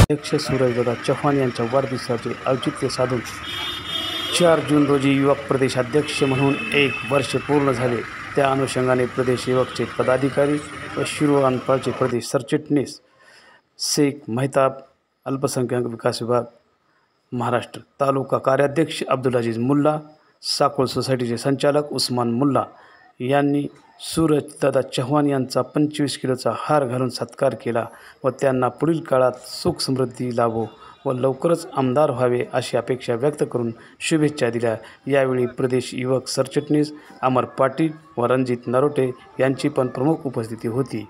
अध्यक्ष सूरजदादा चव्हाण यांच्या वाढदिवसाचे औचित्य साधून 4 जून रोजी युवक प्रदेशाध्यक्ष म्हणून 1 वर्ष पूर्ण झाले. त्या अनुषंगाने प्रदेश युवकचे पदाधिकारी व शिरोआनपाळचे प्रदेश सरचिटणीस शेख मेहताब, अल्पसंख्याक विकास विभाग महाराष्ट्र, तालुका कार्याध्यक्ष अब्दुल अजीज मुल्ला, साकोळ सोसायटीचे संचालक उस्मान मुल्ला यांनी सूरजदादा चव्हाण यांचा 25 किलोचा हार घालून सत्कार केला व त्यांना पुढील काळात सुख समृद्धी लाभो व लवकरच आमदार व्हावे अशी अपेक्षा व्यक्त करून शुभेच्छा दिल्या. यावेळी प्रदेश युवक सरचिटणीस अमर पाटील व रणजित नरोटे यांची पण प्रमुख उपस्थिती होती.